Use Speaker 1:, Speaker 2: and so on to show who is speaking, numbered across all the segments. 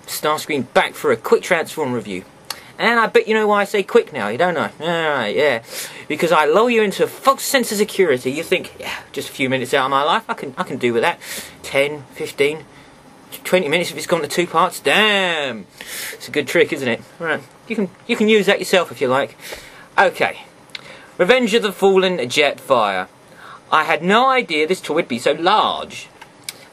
Speaker 1: Starscream back for a quick Transform review. And I bet you know why I say quick now, you don't know? Alright, yeah. Because I lull you into false sense of security. You think, yeah, just a few minutes out of my life, I can do with that. 10, 15, 20 minutes if it's gone to 2 parts. Damn! It's a good trick, isn't it? Right. You can use that yourself if you like. Okay. Revenge of the Fallen Jetfire. I had no idea this toy would be so large.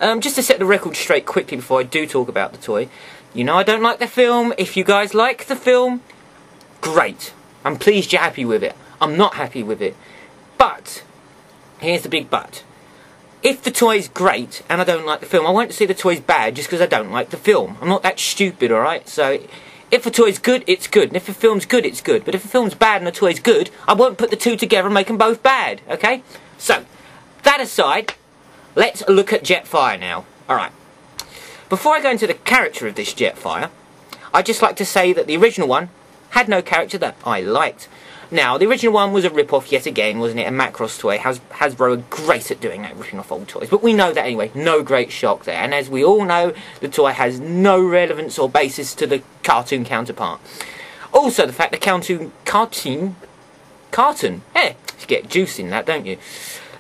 Speaker 1: Just to set the record straight quickly before I do talk about the toy. You know I don't like the film. If you guys like the film, great. I'm pleased you're happy with it. I'm not happy with it. But, here's the big but. If the toy's great and I don't like the film, I won't say the toy's bad just because I don't like the film. I'm not that stupid, alright? So, if the toy's good, it's good. And if the film's good, it's good. But if the film's bad and the toy's good, I won't put the two together and make them both bad, okay? So, that aside, let's look at Jetfire now. Alright. Before I go into the character of this Jetfire, I'd just like to say that the original one had no character that I liked. Now, the original one was a rip-off yet again, wasn't it? A Macross toy. Hasbro are great at doing that, ripping off old toys. But we know that anyway. No great shock there. And as we all know, the toy has no relevance or basis to the cartoon counterpart. Also, the fact the cartoon... Yeah, you get juice in that, don't you?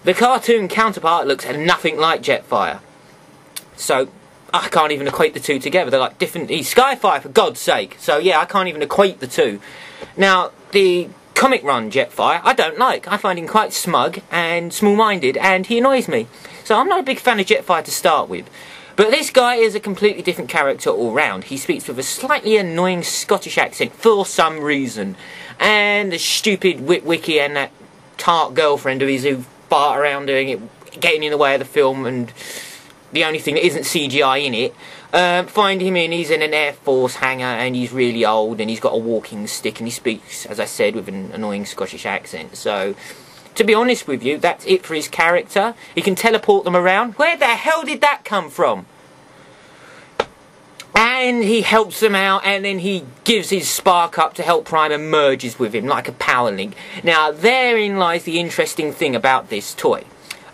Speaker 1: The cartoon counterpart looks nothing like Jetfire. So, I can't even equate the two together. They're like different... He's Skyfire, for God's sake. So, yeah, I can't even equate the two. Now, the comic run Jetfire, I don't like. I find him quite smug and small-minded, and he annoys me. So, I'm not a big fan of Jetfire to start with. But this guy is a completely different character all round. He speaks with a slightly annoying Scottish accent for some reason. And the stupid Witwicky and that tart girlfriend of his who fart around doing it, getting in the way of the film, and the only thing that isn't CGI in it. Find him he's in an Air Force hangar and he's really old and he's got a walking stick and he speaks, as I said, with an annoying Scottish accent. So, to be honest with you, that's it for his character. He can teleport them around. Where the hell did that come from? And he helps them out and then he gives his spark up to help Prime and merges with him like a power link. Now, therein lies the interesting thing about this toy.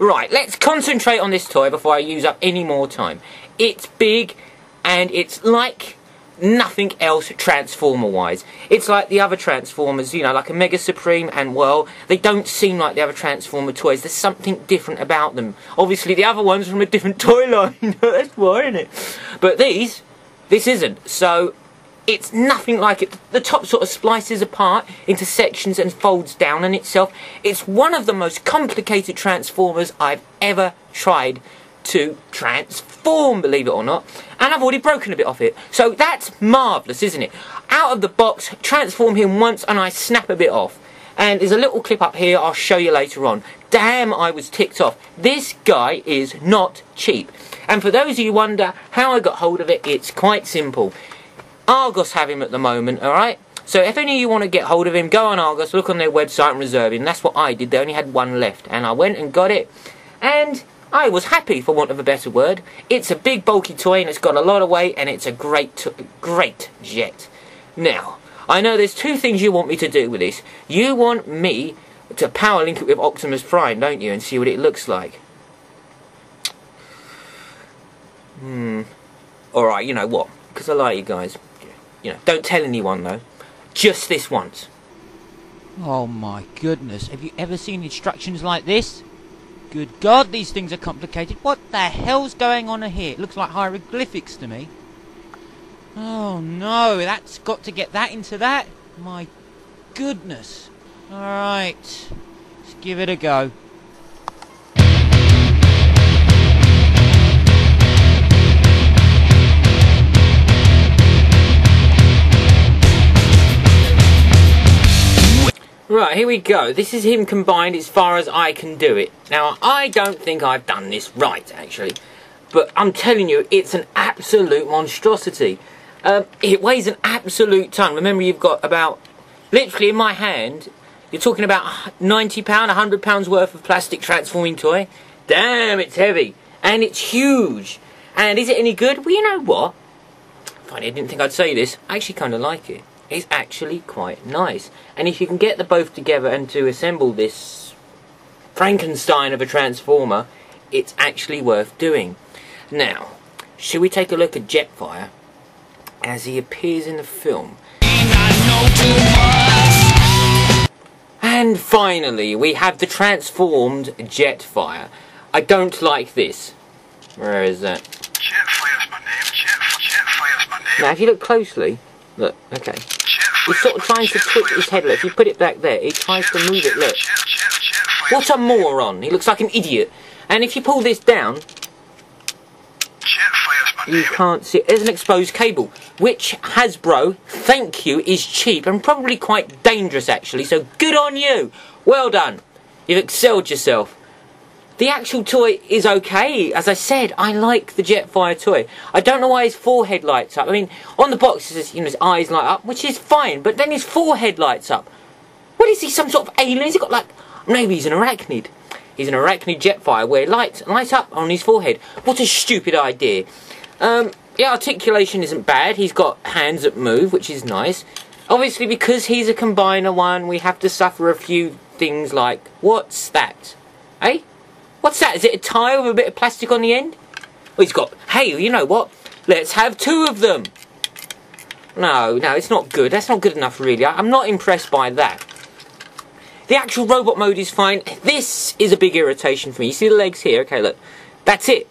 Speaker 1: Right, let's concentrate on this toy before I use up any more time. It's big, and it's like nothing else Transformer-wise. It's like the other Transformers, you know, like a Mega Supreme, and, well, they don't seem like the other Transformer toys. There's something different about them. Obviously, the other one's from a different toy line. That's why, isn't it? But this isn't. So, it's nothing like it. The top sort of splices apart into sections and folds down on itself. It's one of the most complicated Transformers I've ever tried to transform, believe it or not. And I've already broken a bit off it. So that's marvellous, isn't it? Out of the box, transform him once and I snap a bit off. And there's a little clip up here I'll show you later on. Damn, I was ticked off. This guy is not cheap. And for those of you who wonder how I got hold of it, it's quite simple. Argos have him at the moment, alright? So if any of you want to get hold of him, go on Argos, look on their website and reserve him. That's what I did. They only had one left. And I went and got it. And I was happy, for want of a better word. It's a big, bulky toy and it's got a lot of weight and it's a great jet. Now, I know there's two things you want me to do with this. You want me to power link it with Optimus Prime, don't you? And see what it looks like. Alright, you know what? Because I like you guys. You know, don't tell anyone though. Just this once.
Speaker 2: Oh my goodness, have you ever seen instructions like this? Good God, these things are complicated. What the hell's going on here? It looks like hieroglyphics to me. Oh no, that's got to get that into that. My goodness. Alright, let's give it a go.
Speaker 1: Right, here we go. This is him combined as far as I can do it. Now, I don't think I've done this right, actually. But I'm telling you, it's an absolute monstrosity. It weighs an absolute ton. Remember, you've got about, literally in my hand, you're talking about £90, £100 worth of plastic transforming toy. Damn, it's heavy. And it's huge. And is it any good? Well, you know what? Funny, I didn't think I'd say this. I actually kind of like it. It's actually quite nice. And if you can get the both together and to assemble this Frankenstein of a Transformer, it's actually worth doing. Now, should we take a look at Jetfire as he appears in the film. And finally, we have the transformed Jetfire. I don't like this. Where is that?
Speaker 3: Jetfire's my name. Jetfire's my name.
Speaker 1: Now, if you look closely, look, okay. He's sort of trying to twitch his head. Look, if you put it back there, he tries to move it, look. What a moron. He looks like an idiot. And if you pull this down, you can't see it. There's an exposed cable, which Hasbro, thank you, is cheap and probably quite dangerous actually, so good on you. Well done. You've excelled yourself. The actual toy is okay. As I said, I like the Jetfire toy. I don't know why his forehead lights up. I mean, on the box it says, you know, his eyes light up, which is fine, but then his forehead lights up. What is he, some sort of alien? Has he got like, maybe he's an arachnid. He's an arachnid Jetfire where lights up on his forehead. What a stupid idea. The articulation isn't bad. He's got hands that move, which is nice. Obviously, because he's a combiner one, we have to suffer a few things like, what's that? Eh? What's that? Is it a tire with a bit of plastic on the end? Well, he's got, hey, you know what? Let's have 2 of them. No, it's not good. That's not good enough, really. I'm not impressed by that. The actual robot mode is fine. This is a big irritation for me. You see the legs here? Okay, look. That's it.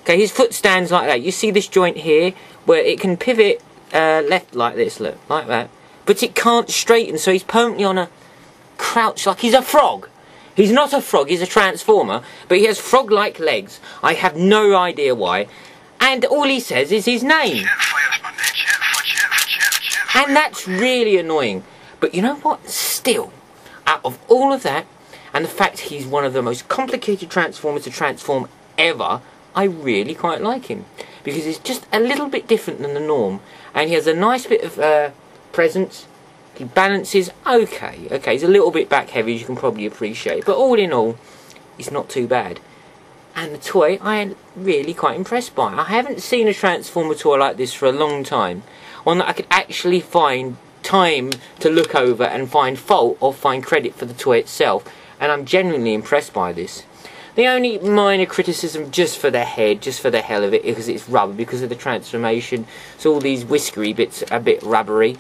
Speaker 1: Okay, his foot stands like that. You see this joint here where it can pivot left like this, look, like that. But it can't straighten, so he's permanently on a crouch like he's a frog. He's not a frog, he's a transformer, but he has frog-like legs. I have no idea why. And all he says is his name. And that's really annoying. But you know what? Still, out of all of that, and the fact he's one of the most complicated transformers to transform ever, I really quite like him. Because he's just a little bit different than the norm. And he has a nice bit of presence. He balances okay. Okay, he's a little bit back heavy, as you can probably appreciate. But all in all, he's not too bad. And the toy, I am really quite impressed by. I haven't seen a Transformer toy like this for a long time. One that I could actually find time to look over and find fault or find credit for the toy itself. And I'm genuinely impressed by this. The only minor criticism, just for the head, just for the hell of it, because it's rubber, because of the transformation. So all these whiskery bits are a bit rubbery.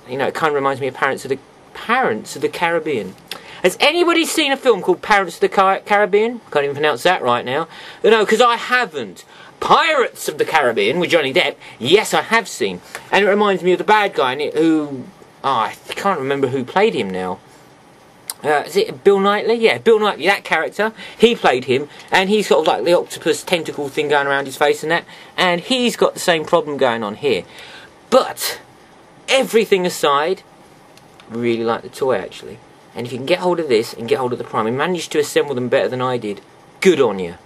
Speaker 1: You know, it kind of reminds me of Pirates of the Caribbean. Has anybody seen a film called Pirates of the Caribbean? Can't even pronounce that right now. No, because I haven't. Pirates of the Caribbean with Johnny Depp. Yes, I have seen. And it reminds me of the bad guy in it who... Oh, I can't remember who played him now. Is it Bill Knightley? Yeah, Bill Knightley, that character. He played him. And he's got like the octopus tentacle thing going around his face and that. And he's got the same problem going on here. But... everything aside, I really like the toy actually. And if you can get hold of this and get hold of the Prime, you managed to assemble them better than I did. Good on you.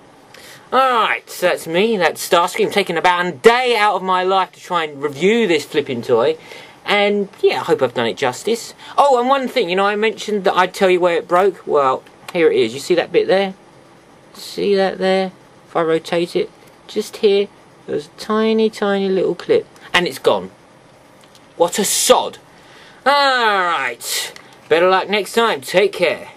Speaker 1: Alright, so that's me, that's Starscream, taking about a day out of my life to try and review this flipping toy. And yeah, I hope I've done it justice. Oh, and one thing, you know, I mentioned that I'd tell you where it broke. Well, here it is. You see that bit there? See that there? If I rotate it, just here, there's a tiny, tiny little clip. And it's gone. What a sod. Alright. Better luck next time. Take care.